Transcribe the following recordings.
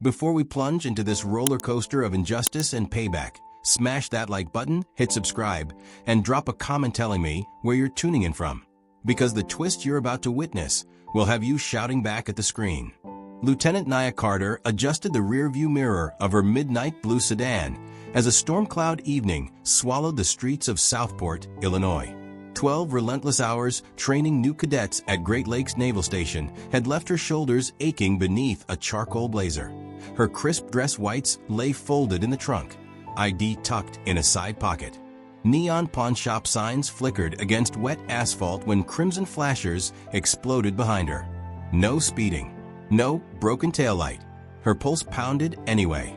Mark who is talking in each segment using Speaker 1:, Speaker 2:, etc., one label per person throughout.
Speaker 1: Before we plunge into this roller coaster of injustice and payback, smash that like button, hit subscribe, and drop a comment telling me where you're tuning in from. Because the twist you're about to witness will have you shouting back at the screen. Lieutenant Nyah Carter adjusted the rearview mirror of her midnight blue sedan as a storm cloud evening swallowed the streets of Southport, Illinois. 12 relentless hours training new cadets at Great Lakes Naval Station had left her shoulders aching beneath a charcoal blazer. Her crisp dress whites lay folded in the trunk, ID tucked in a side pocket. Neon pawn shop signs flickered against wet asphalt when crimson flashers exploded behind her. No speeding. No broken taillight. Her pulse pounded anyway.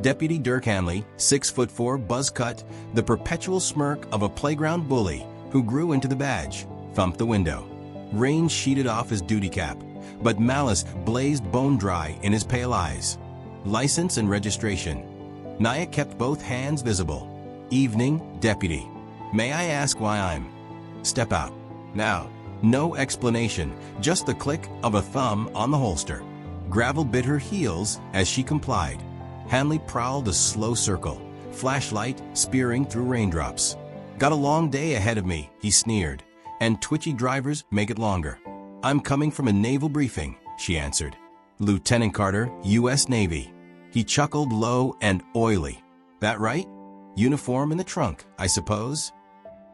Speaker 1: Deputy Dirk Hanley, 6'4", buzz cut, the perpetual smirk of a playground bully who grew into the badge, thumped the window. Rain sheeted off his duty cap, but malice blazed bone dry in his pale eyes. License and registration. Nyah kept both hands visible. Evening, deputy. May I ask why I'm? Step out. Now. No explanation, just the click of a thumb on the holster. Gravel bit her heels as she complied. Hanley prowled a slow circle, flashlight spearing through raindrops. Got a long day ahead of me, he sneered, and twitchy drivers make it longer. I'm coming from a naval briefing, she answered. Lieutenant Carter, U.S. Navy. He chuckled low and oily. That right? Uniform in the trunk, I suppose?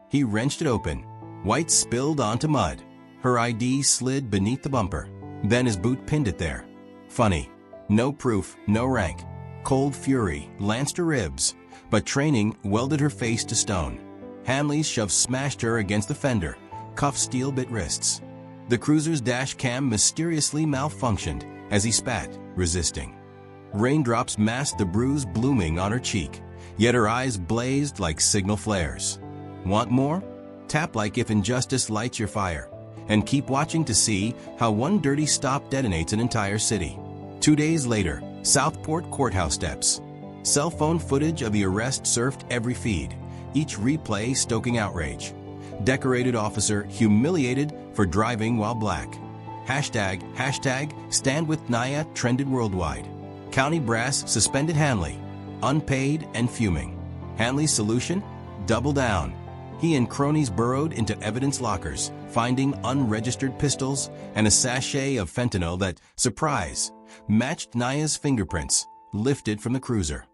Speaker 1: He wrenched it open. White spilled onto mud. Her ID slid beneath the bumper. Then his boot pinned it there. Funny. No proof, no rank. Cold fury lanced her ribs, but training welded her face to stone. Hanley's shove smashed her against the fender, cuffed steel-bit wrists. The cruiser's dash cam mysteriously malfunctioned as he spat, resisting. Raindrops masked the bruise blooming on her cheek, yet her eyes blazed like signal flares. Want more? Tap like if injustice lights your fire, and keep watching to see how one dirty stop detonates an entire city. 2 days later, Southport courthouse steps. Cell phone footage of the arrest surfed every feed, each replay stoking outrage. Decorated officer humiliated for driving while black. Hashtag stand with Nyah trended worldwide. County brass suspended Hanley, unpaid and fuming. Hanley's solution? Double down. He and cronies burrowed into evidence lockers, finding unregistered pistols and a sachet of fentanyl that, surprise, matched Nyah's fingerprints, lifted from the cruiser.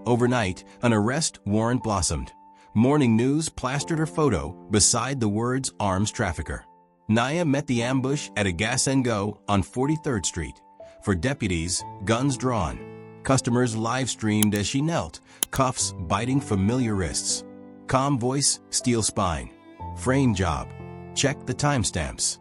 Speaker 1: Overnight, an arrest warrant blossomed. Morning News plastered her photo beside the words arms trafficker. Nyah met the ambush at a gas and go on 43rd Street. For deputies, guns drawn. Customers live-streamed as she knelt, cuffs biting familiar wrists. Calm voice, steel spine. Frame job. Check the timestamps.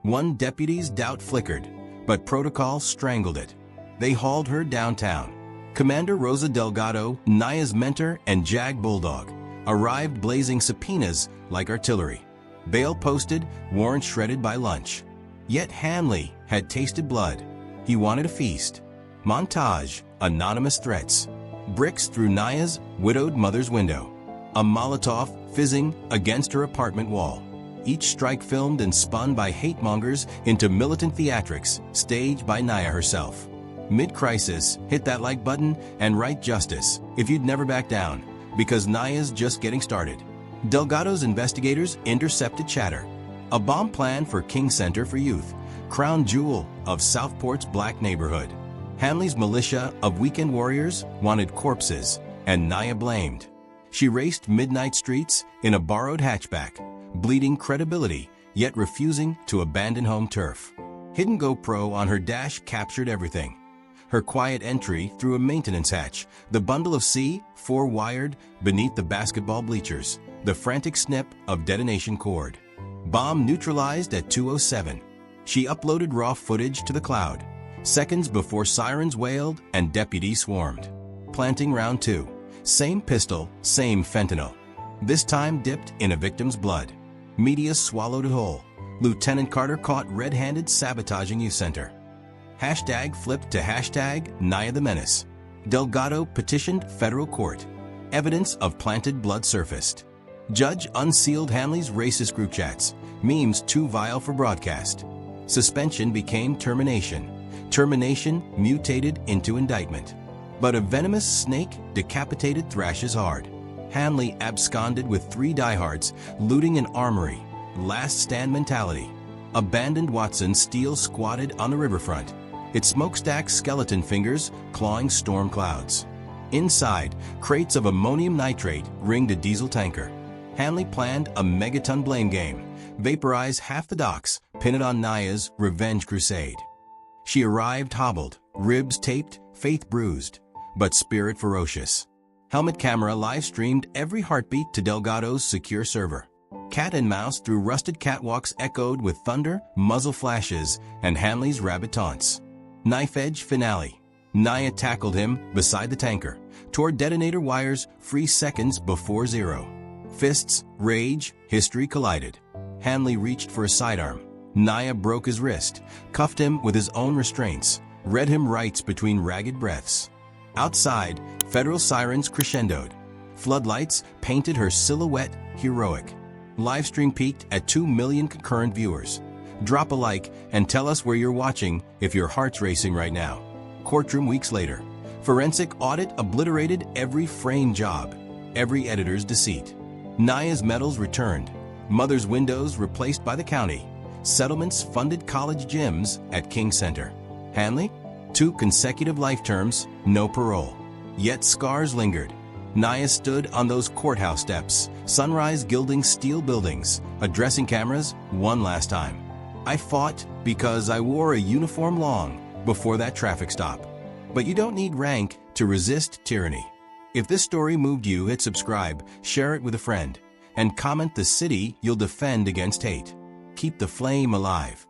Speaker 1: One deputy's doubt flickered, but protocol strangled it. They hauled her downtown. Commander Rosa Delgado, Nyah's mentor and Jag Bulldog, arrived blazing subpoenas like artillery. Bail posted, warrant shredded by lunch. Yet Hanley had tasted blood. He wanted a feast. Montage, anonymous threats. Bricks through Nyah's widowed mother's window. A Molotov fizzing against her apartment wall. Each strike filmed and spun by hate-mongers into militant theatrics staged by Nyah herself. Mid-crisis, hit that like button and write justice if you'd never back down, because Nyah's just getting started. Delgado's investigators intercepted chatter. A bomb plan for King Center for Youth, crown jewel of Southport's black neighborhood. Hanley's militia of weekend warriors wanted corpses, and Nyah blamed. She raced midnight streets in a borrowed hatchback, bleeding credibility, yet refusing to abandon home turf. Hidden GoPro on her dash captured everything. Her quiet entry through a maintenance hatch, the bundle of C4 wired beneath the basketball bleachers, the frantic snip of detonation cord. Bomb neutralized at 2:07. She uploaded raw footage to the cloud, seconds before sirens wailed and deputies swarmed. Planting round 2. Same pistol, same fentanyl. This time dipped in a victim's blood. Media swallowed it whole. Lieutenant Carter caught red-handed sabotaging youth center. Hashtag flipped to hashtag Nyah the Menace. Delgado petitioned federal court. Evidence of planted blood surfaced. Judge unsealed Hanley's racist group chats. Memes too vile for broadcast. Suspension became termination. Termination mutated into indictment. But a venomous snake decapitated thrashes hard. Hanley absconded with 3 diehards, looting an armory. Last stand mentality. Abandoned Watson Steel squatted on the riverfront, its smokestack skeleton fingers clawing storm clouds. Inside, crates of ammonium nitrate ringed a diesel tanker. Hanley planned a megaton blame game, vaporize half the docks, pin it on Nyah's revenge crusade. She arrived hobbled, ribs taped, faith bruised, but spirit ferocious. Helmet camera live-streamed every heartbeat to Delgado's secure server. Cat and mouse through rusted catwalks echoed with thunder, muzzle flashes, and Hanley's rabid taunts. Knife-edge finale. Nyah tackled him beside the tanker, tore detonator wires free seconds before zero. Fists, rage, history collided. Hanley reached for a sidearm. Nyah broke his wrist, cuffed him with his own restraints, read him rights between ragged breaths. Outside, federal sirens crescendoed. Floodlights painted her silhouette heroic. Livestream peaked at 2 million concurrent viewers. Drop a like and tell us where you're watching if your heart's racing right now. Courtroom weeks later. Forensic audit obliterated every frame job, every editor's deceit. Nyah's medals returned. Mother's windows replaced by the county. Settlements funded college gyms at King Center. Hanley? 2 consecutive life terms, no parole. Yet scars lingered. Nyah stood on those courthouse steps, sunrise gilding steel buildings, addressing cameras one last time. I fought because I wore a uniform long before that traffic stop. But you don't need rank to resist tyranny. If this story moved you, hit subscribe, share it with a friend, and comment the city you'll defend against hate. Keep the flame alive.